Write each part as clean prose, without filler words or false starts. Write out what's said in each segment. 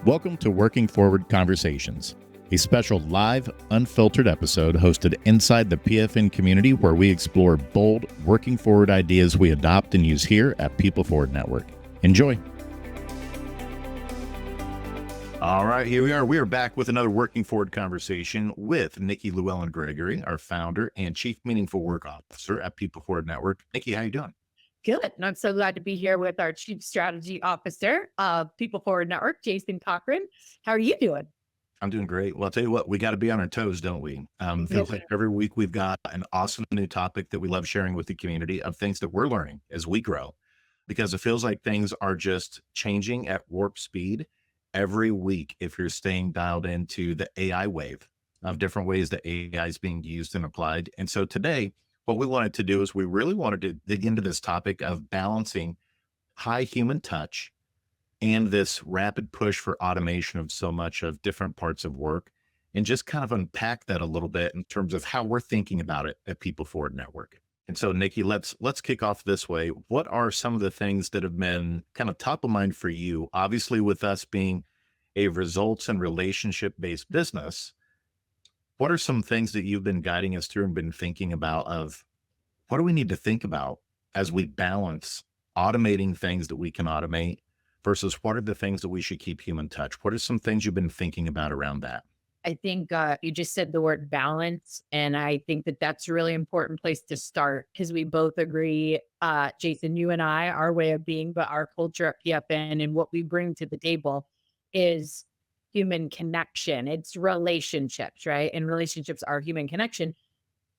Welcome to Working Forward Conversations, a special live, unfiltered episode hosted inside the PFN community where we explore bold, working forward ideas we adopt and use here at People Forward Network. Enjoy. All right, here we are. We are back with another Working Forward conversation with Nikki, Lewallen, Gregory, our founder and Chief Meaningful Work Officer at People Forward Network. Nikki, how you doing? Good. And I'm so glad to be here with our Chief Strategy Officer of People Forward Network, Jason Cochran. How are you doing? I'm doing great. Well, I'll tell you what, we got to be on our toes, don't we? Feels like every week we've got an awesome new topic that we love sharing with the community of things that we're learning as we grow, because it feels like things are just changing at warp speed every week if you're staying dialed into the AI wave of different ways that AI is being used and applied. And so today, what we wanted to do is we really wanted to dig into this topic of balancing high human touch and this rapid push for automation of so much of different parts of work, and just kind of unpack that a little bit in terms of how we're thinking about it at People Forward Network. And so, Nikki, let's kick off this way. What are some of the things that have been kind of top of mind for you? Obviously, with us being a results and relationship-based business, what are some things that you've been guiding us through and been thinking about of what do we need to think about as we balance automating things that we can automate versus what are the things that we should keep human touch? What are some things you've been thinking about around that? I think you just said the word balance, and I think that that's a really important place to start because we both agree, Jason, you and I, our way of being, but our culture at PFN and what we bring to the table is human connection. It's relationships, right? And relationships are human connection.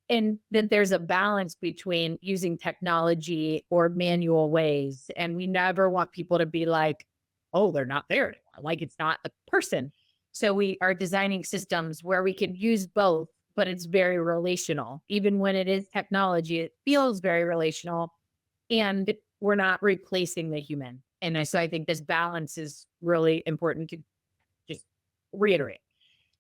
And that there's a balance between using technology or manual ways. And we never want people to be like, oh, they're not there anymore. Like it's not a person. So we are designing systems where we can use both, but it's very relational. Even when it is technology, it feels very relational and we're not replacing the human. And so I think this balance is really important to just reiterate.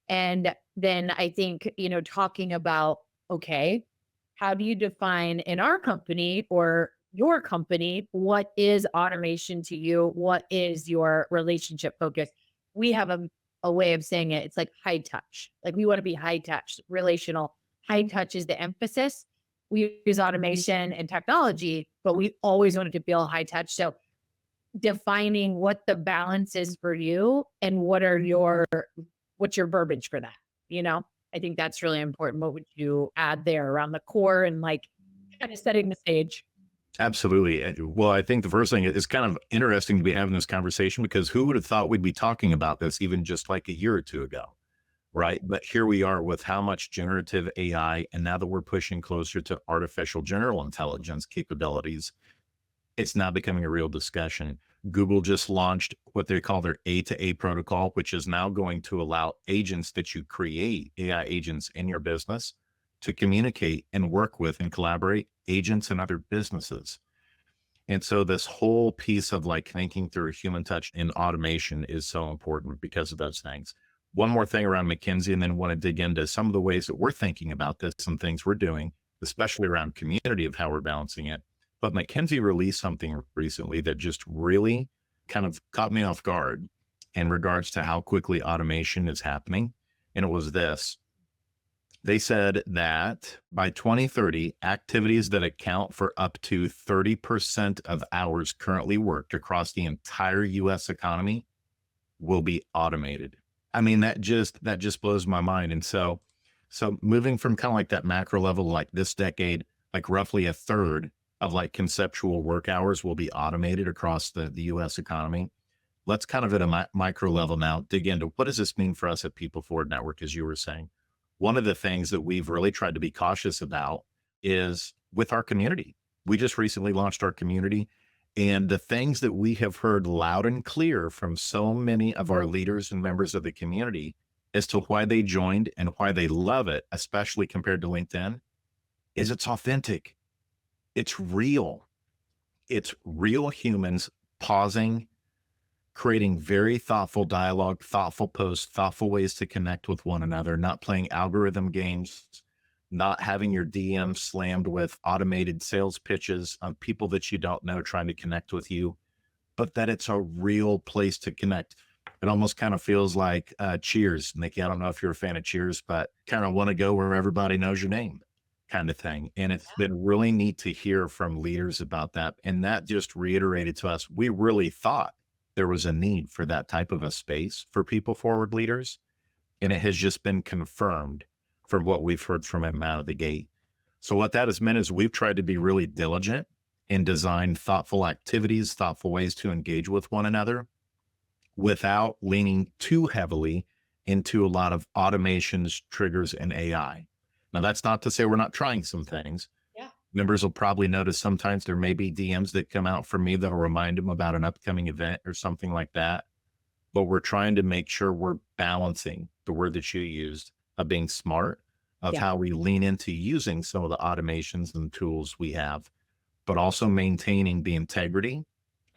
And then I think, talking about, okay, how do you define in our company or your company, what is automation to you? What is your relationship focus? We have a way of saying it. It's like high touch. Like we want to be high touch, relational. High touch is the emphasis. We use automation and technology, but we always wanted to feel high touch. So defining what the balance is for you and what's your verbiage for that? I think that's really important. What would you add there around the core and like kind of setting the stage? Absolutely. Well, I think the first thing is kind of interesting to be having this conversation because who would have thought we'd be talking about this even just like a year or two ago, right? But here we are with how much generative AI, and now that we're pushing closer to artificial general intelligence capabilities, it's now becoming a real discussion. Google just launched what they call their A to A protocol, which is now going to allow agents that you create, AI agents in your business, to communicate and work with and collaborate agents and other businesses. And so this whole piece of like thinking through human touch in automation is so important because of those things. One more thing around McKinsey, and then want to dig into some of the ways that we're thinking about this and things we're doing, especially around community of how we're balancing it. But McKinsey released something recently that just really kind of caught me off guard in regards to how quickly automation is happening. And it was this. They said that by 2030, activities that account for up to 30% of hours currently worked across the entire US economy will be automated. I mean, that just blows my mind. And so moving from kind of like that macro level, like this decade, like roughly a third of like conceptual work hours will be automated across the US economy. Let's kind of at a micro level now dig into what does this mean for us at People Forward Network, as you were saying. One of the things that we've really tried to be cautious about is with our community. We just recently launched our community, and the things that we have heard loud and clear from so many of our leaders and members of the community as to why they joined and why they love it, especially compared to LinkedIn, is it's authentic. It's real. It's real humans pausing, creating very thoughtful dialogue, thoughtful posts, thoughtful ways to connect with one another, not playing algorithm games, not having your DM slammed with automated sales pitches of people that you don't know trying to connect with you, but that it's a real place to connect. It almost kind of feels like Cheers, Nikki. I don't know if you're a fan of Cheers, but kind of want to go where everybody knows your name kind of thing. And it's been really neat to hear from leaders about that. And that just reiterated to us, we really thought there was a need for that type of a space for people forward leaders. And it has just been confirmed from what we've heard from him out of the gate. So what that has meant is we've tried to be really diligent and design thoughtful activities, thoughtful ways to engage with one another without leaning too heavily into a lot of automations, triggers, and AI. Now, that's not to say we're not trying some things. Yeah. Members will probably notice sometimes there may be DMs that come out from me that'll remind them about an upcoming event or something like that. But we're trying to make sure we're balancing the word that you used of being smart, of Yeah. how we lean into using some of the automations and tools we have, but also maintaining the integrity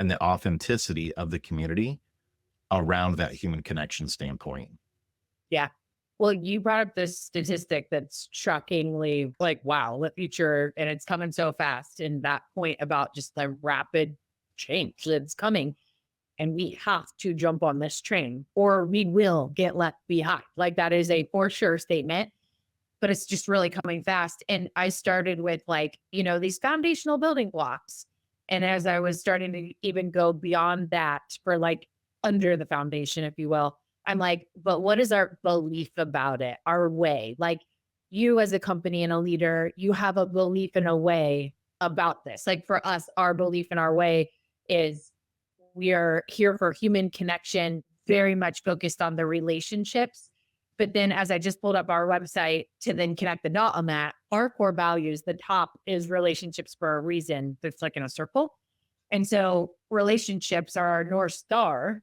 and the authenticity of the community around that human connection standpoint. Yeah. Well, you brought up this statistic that's shockingly like, wow, the future, and it's coming so fast. And that point about just the rapid change that's coming. And we have to jump on this train or we will get left behind. Like that is a for sure statement, but it's just really coming fast. And I started with like, these foundational building blocks. And as I was starting to even go beyond that for like under the foundation, if you will, I'm like, but what is our belief about it? Our way? Like you as a company and a leader, you have a belief in a way about this. Like for us, our belief in our way is we are here for human connection, very much focused on the relationships. But then as I just pulled up our website to then connect the dot on that, our core values, the top is relationships for a reason. That's like in a circle. And so relationships are our North Star.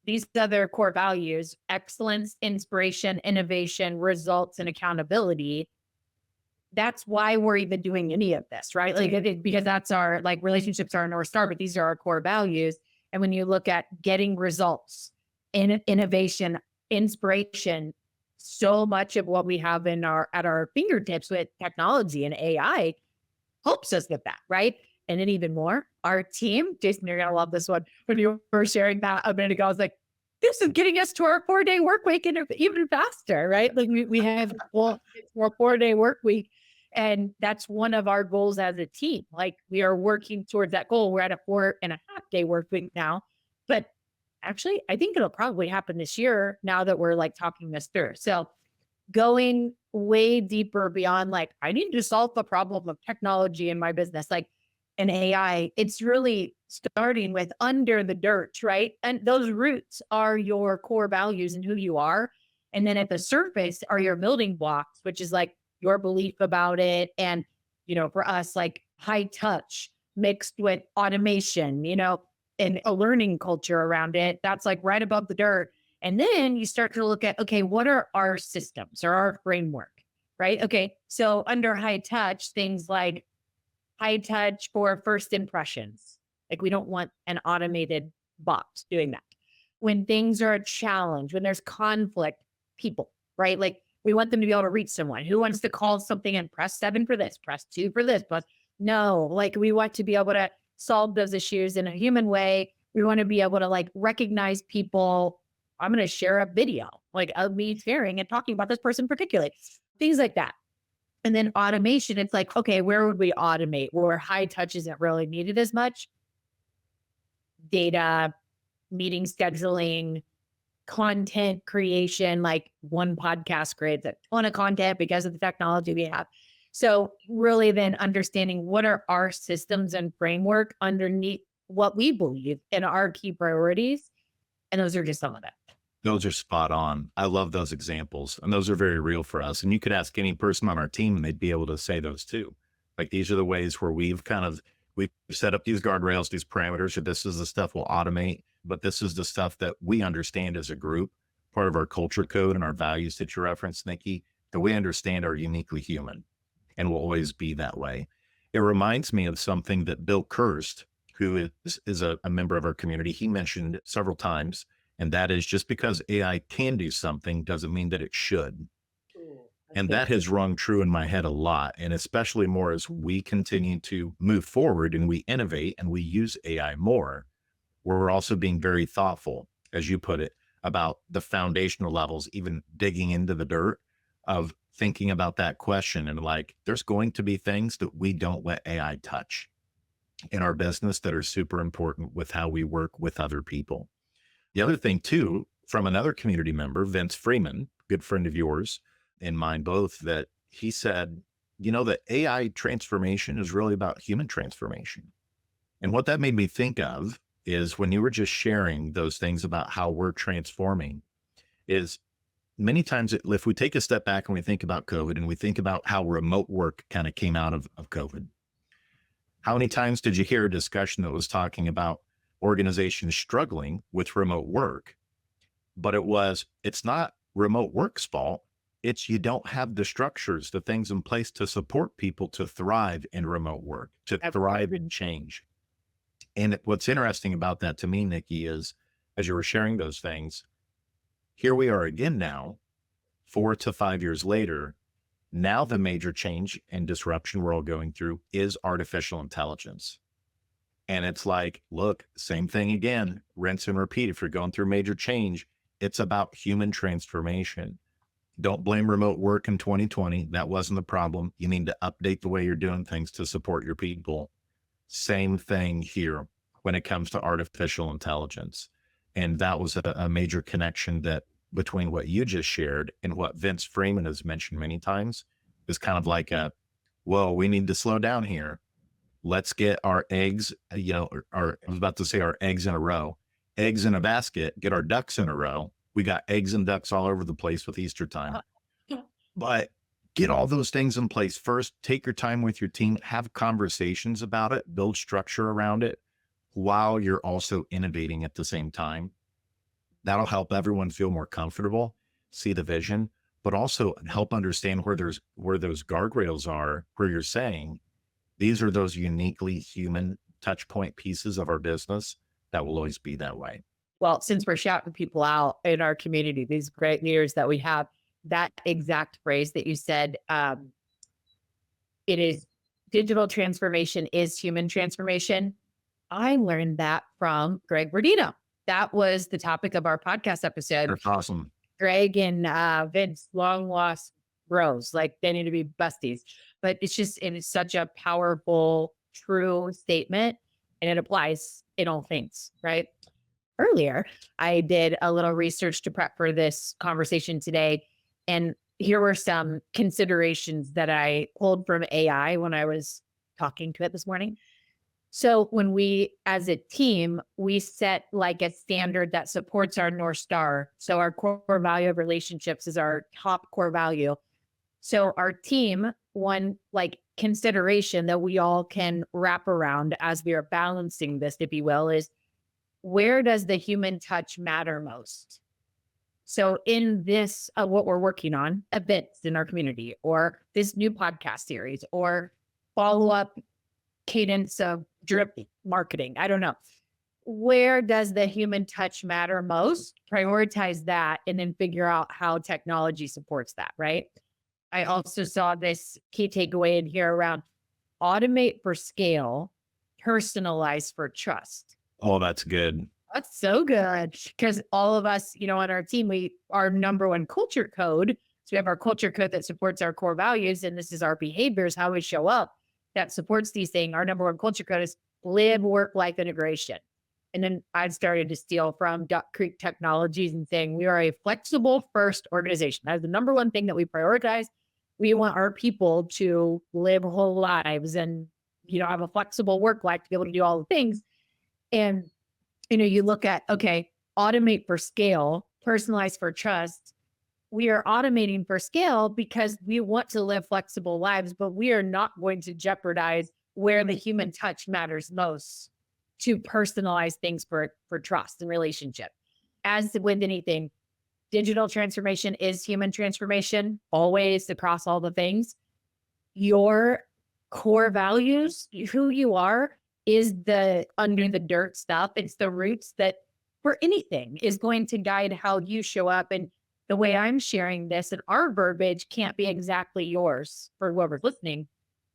These other core values, excellence, inspiration, innovation, results, and accountability. That's why we're even doing any of this, right? Like, because that's our, like, relationships are our North Star, but these are our core values. And when you look at getting results, innovation, inspiration, so much of what we have at our fingertips with technology and AI helps us get that, right? And then even more, our team, Jason, you're gonna love this one. When you were sharing that a minute ago, I was like, this is getting us to our 4-day work week and even faster, right? Like we have more 4-day work week. And that's one of our goals as a team. Like we are working towards that goal. We're at a 4.5-day work week now, but actually I think it'll probably happen this year now that we're like talking this through. So going way deeper beyond like, I need to solve the problem of technology in my business, like an AI, it's really starting with under the dirt, right? And those roots are your core values and who you are. And then at the surface are your building blocks, which is like your belief about it. And, for us, like high touch mixed with automation, and a learning culture around it. That's like right above the dirt. And then you start to look at, okay, what are our systems or our framework, right? Okay. So under high touch, things like high touch for first impressions. Like we don't want an automated bot doing that. When things are a challenge, when there's conflict, people, right? Like we want them to be able to reach someone who wants to call something and press 7 for this, press 2 for this, but no, like we want to be able to solve those issues in a human way. We want to be able to like recognize people. I'm going to share a video like of me sharing and talking about this person particularly, things like that. And then automation, it's like, okay, where would we automate where high touch isn't really needed as much? Data, meeting scheduling, content creation, like one podcast creates a ton of content because of the technology we have. So really then understanding what are our systems and framework underneath what we believe in our key priorities. And those are just some of that. Those are spot on. I love those examples. And those are very real for us. And you could ask any person on our team and they'd be able to say those too. Like these are the ways where we've set up these guardrails, these parameters, or this is the stuff we'll automate, but this is the stuff that we understand as a group, part of our culture code and our values that you referenced, Nikki, that we understand are uniquely human and will always be that way. It reminds me of something that Bill Kirst, who is a member of our community, he mentioned several times. And that is just because AI can do something doesn't mean that it should. And that has rung true in my head a lot. And especially more as we continue to move forward and we innovate and we use AI more, we're also being very thoughtful, as you put it, about the foundational levels, even digging into the dirt of thinking about that question. And like, there's going to be things that we don't let AI touch in our business that are super important with how we work with other people. The other thing too, from another community member, Vince Freeman, good friend of yours and mine both, that he said, the AI transformation is really about human transformation. And what that made me think of is when you were just sharing those things about how we're transforming is many times if we take a step back and we think about COVID and we think about how remote work kind of came out of COVID, how many times did you hear a discussion that was talking about organizations struggling with remote work? But it's not remote work's fault. It's you don't have the structures, the things in place to support people to thrive in remote work, to thrive in change. And what's interesting about that to me, Nikki, is as you were sharing those things, here we are again now, 4 to 5 years later. Now the major change and disruption we're all going through is artificial intelligence. And it's like, look, same thing again, rinse and repeat. If you're going through major change, it's about human transformation. Don't blame remote work in 2020. That wasn't the problem. You need to update the way you're doing things to support your people. Same thing here when it comes to artificial intelligence. And that was a major connection that between what you just shared and what Vince Freeman has mentioned many times is kind of like whoa, we need to slow down here. Let's get our eggs, I was about to say our eggs in a row, eggs in a basket, get our ducks in a row. We got eggs and ducks all over the place with Easter time, but get all those things in place first. Take your time with your team, have conversations about it, build structure around it while you're also innovating at the same time. That'll help everyone feel more comfortable, see the vision, but also help understand where those guardrails are, where you're saying, these are those uniquely human touch point pieces of our business that will always be that way. Well, since we're shouting people out in our community, these great leaders that we have, that exact phrase that you said, it is digital transformation is human transformation. I learned that from Gregory. That was the topic of our podcast episode. That's awesome. Greg and Vince, long lost bros, like they need to be besties. But it's such a powerful, true statement, and it applies in all things, right? Earlier, I did a little research to prep for this conversation today, and here were some considerations that I pulled from AI when I was talking to it this morning. So when we, as a team, we set like a standard that supports our North Star. So our core value of relationships is our top core value. So our team, one like consideration that we all can wrap around as we are balancing this, if you will, is where does the human touch matter most? So in this, what we're working on, events in our community, or this new podcast series, or follow-up cadence of drip marketing, I don't know. Where does the human touch matter most? Prioritize that and then figure out how technology supports that, right? I also saw this key takeaway in here around automate for scale, personalize for trust. Oh, that's good. That's so good because all of us, on our team, our number one culture code. So we have our culture code that supports our core values, and this is our behaviors, how we show up that supports these things. Our number one culture code is live work-life integration. And then I started to steal from Duck Creek Technologies and saying we are a flexible first organization. That's the number one thing that we prioritize. We want our people to live whole lives and, have a flexible work life to be able to do all the things. And you look at, okay, automate for scale, personalize for trust. We are automating for scale because we want to live flexible lives, but we are not going to jeopardize where the human touch matters most to personalize things for trust and relationship. As with anything, digital transformation is human transformation, always across all the things. Your core values, who you are, is the under the dirt stuff. It's the roots that for anything is going to guide how you show up. And the way I'm sharing this and our verbiage can't be exactly yours for whoever's listening.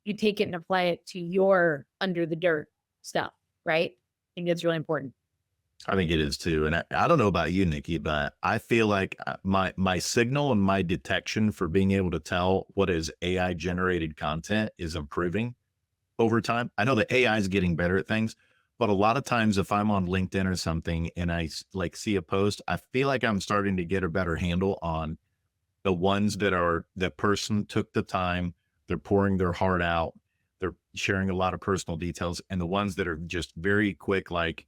You take it and apply it to your under the dirt stuff, right? I think that's really important. I think it is too. And I don't know about you, Nikki, but I feel like my signal and my detection for being able to tell what is AI generated content is improving over time. I know the AI is getting better at things, but a lot of times if I'm on LinkedIn or something and like see a post, I feel like I'm starting to get a better handle on the ones that are the person took the time, they're pouring their heart out, they're sharing a lot of personal details, and the ones that are just very quick, like,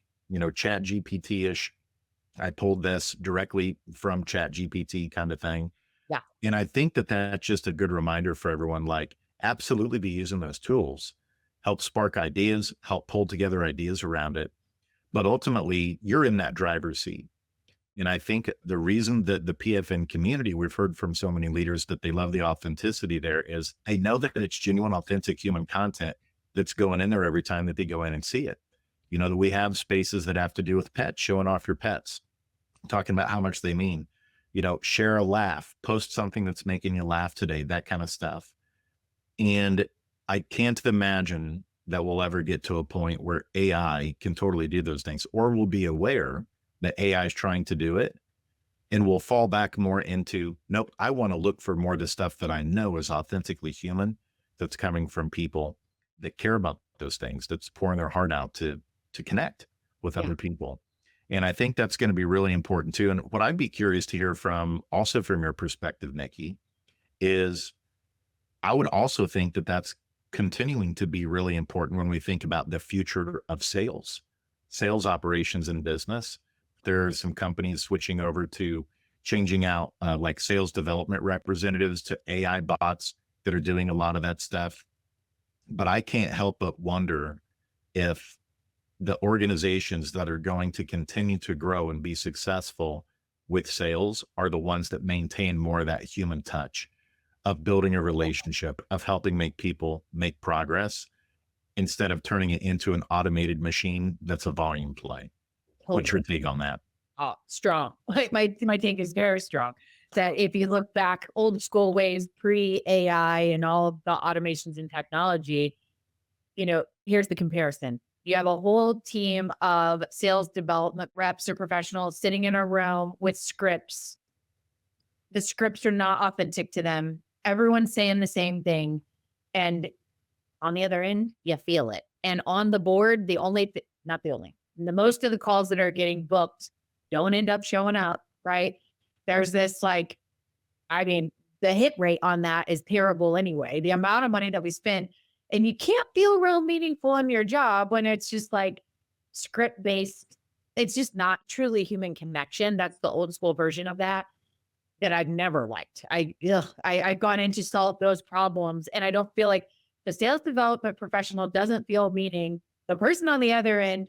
chat GPT-ish. I pulled this directly from chat GPT kind of thing. Yeah. And I think that that's just a good reminder for everyone, like absolutely be using those tools, help spark ideas, help pull together ideas around it. But ultimately you're in that driver's seat. And I think the reason that the PFN community, we've heard from so many leaders that they love the authenticity there is they know that it's genuine, authentic human content that's going in there every time that they go in and see it. That we have spaces that have to do with pets, showing off your pets, talking about how much they mean, share a laugh, post something that's making you laugh today, that kind of stuff. And I can't imagine that we'll ever get to a point where AI can totally do those things, or we'll be aware that AI is trying to do it. And we'll fall back more into, nope, I want to look for more of the stuff that I know is authentically human, that's coming from people that care about those things, that's pouring their heart out to connect with Yeah. other people. And I think that's going to be really important too. And what I'd be curious to hear from also from your perspective, Nikki, is I would also think that that's continuing to be really important when we think about the future of sales operations in business. There are some companies switching over to changing out like sales development representatives to AI bots that are doing a lot of that stuff. But I can't help but wonder if the organizations that are going to continue to grow and be successful with sales are the ones that maintain more of that human touch of building a relationship, of helping make people make progress instead of turning it into an automated machine that's a volume play. What's your Totally. take on that? Oh, strong. Like my take is very strong. That if you look back old school ways, pre AI and all of the automations and technology, here's the comparison. You have a whole team of sales development reps or professionals sitting in a room with scripts. The scripts are not authentic to them. Everyone's saying the same thing. And on the other end, you feel it. And on the board, not the only, the most of the calls that are getting booked don't end up showing up, right? There's this like, I mean, the hit rate on that is terrible anyway. The amount of money that we spend, and you can't feel real meaningful in your job when it's just like script based. It's just not truly human connection. That's the old school version of that I've never liked. I've gone in to solve those problems, and I don't feel like the sales development professional doesn't feel meaning. The person on the other end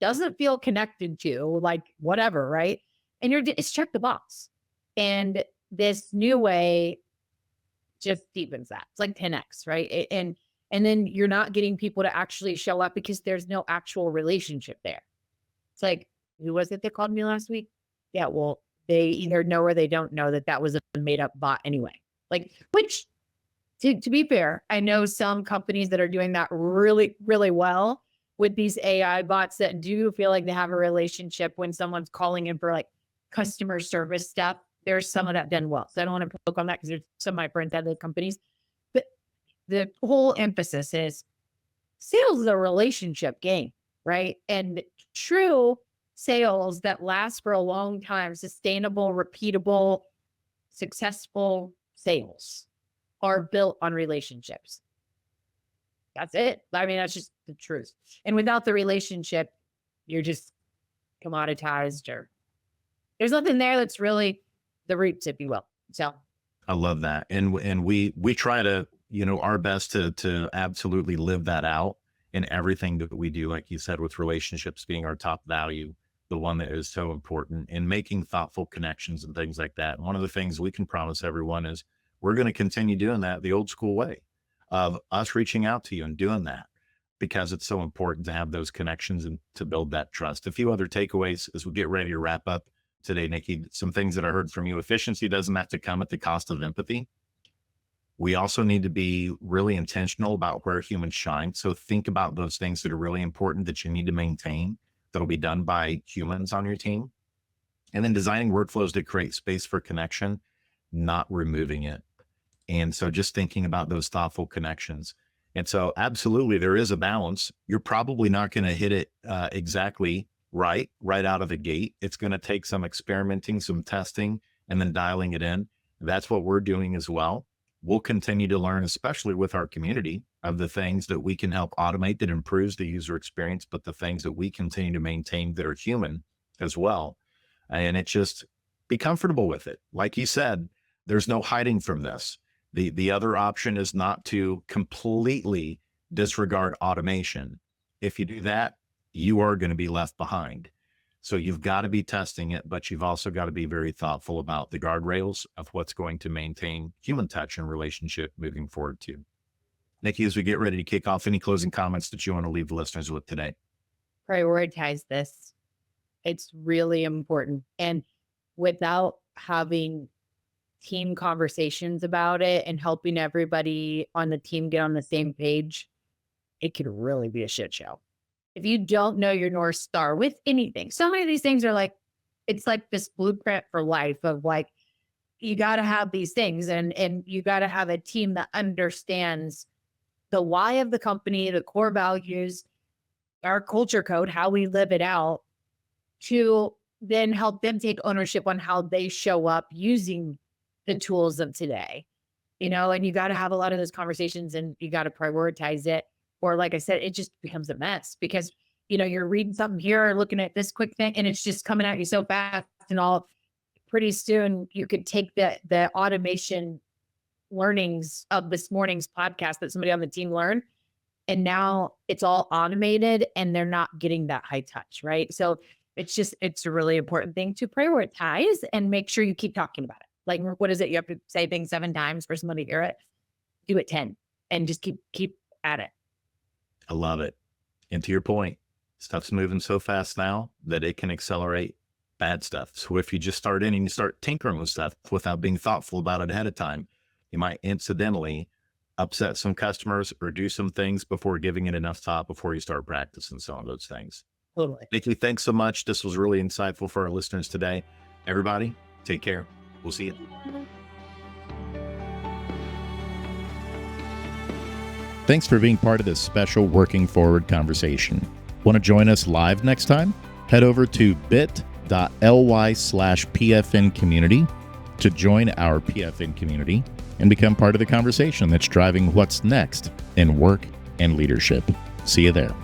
doesn't feel connected to, like, whatever, right? And it's check the box. And this new way just deepens that. It's like 10x, right? And then you're not getting people to actually show up because there's no actual relationship there. It's like, who was it that called me last week? Yeah, well, they either know or they don't know that was a made up bot anyway. Like, which to be fair, I know some companies that are doing that really, really well with these AI bots that do feel like they have a relationship when someone's calling in for like customer service stuff. There's some of that done well. So I don't want to poke on that because there's some of my friends at the companies. But the whole emphasis is sales is a relationship game, right? And true sales that last for a long time, sustainable, repeatable, successful sales are built on relationships. That's it. I mean, that's just the truth. And without the relationship, you're just commoditized, or there's nothing there that's really the roots, if you will. So I love that. And we try to, our best to absolutely live that out in everything that we do. Like you said, with relationships being our top value, the one that is so important, and making thoughtful connections and things like that. And one of the things we can promise everyone is we're going to continue doing that the old school way of us reaching out to you and doing that, because it's so important to have those connections and to build that trust. A few other takeaways as we get ready to wrap up today, Nikki. Some things that I heard from you: efficiency doesn't have to come at the cost of empathy. We also need to be really intentional about where humans shine. So think about those things that are really important that you need to maintain, that'll be done by humans on your team. And then designing workflows to create space for connection, not removing it. And so just thinking about those thoughtful connections. And so absolutely, there is a balance. You're probably not going to hit it exactly right out of the gate. It's going to take some experimenting, some testing, and then dialing it in. That's what we're doing as well. We'll continue to learn, especially with our community, of the things that we can help automate that improves the user experience, but the things that we continue to maintain that are human as well. And it's just be comfortable with it. Like you said, there's no hiding from this. The other option is not to completely disregard automation. If you do that, you are going to be left behind. So you've got to be testing it, but you've also got to be very thoughtful about the guardrails of what's going to maintain human touch and relationship moving forward too. Nikki, as we get ready to kick off, any closing comments that you want to leave the listeners with today? Prioritize this. It's really important. And without having team conversations about it and helping everybody on the team get on the same page, it could really be a shit show. If you don't know your North Star with anything, so many of these things are like, it's like this blueprint for life of like, you got to have these things and you got to have a team that understands the why of the company, the core values, our culture code, how we live it out, to then help them take ownership on how they show up using the tools of today, and you got to have a lot of those conversations and you got to prioritize it. Or like I said, it just becomes a mess because, you're reading something here or looking at this quick thing and it's just coming at you so fast and all. Pretty soon you could take the automation learnings of this morning's podcast that somebody on the team learned, and now it's all automated and they're not getting that high touch, right? So it's a really important thing to prioritize and make sure you keep talking about it. Like, what is it? You have to say things 7 times for somebody to hear it. Do it 10 and just keep at it. I love it. And to your point, stuff's moving so fast now that it can accelerate bad stuff. So if you just start in and you start tinkering with stuff without being thoughtful about it ahead of time, you might incidentally upset some customers or do some things before giving it enough thought before you start practicing some of those things. Totally. Nikki, thanks so much. This was really insightful for our listeners today. Everybody, take care. We'll see you. Thanks for being part of this special Working Forward conversation. Want to join us live next time? Head over to bit.ly/PFN community to join our PFN community and become part of the conversation that's driving what's next in work and leadership. See you there.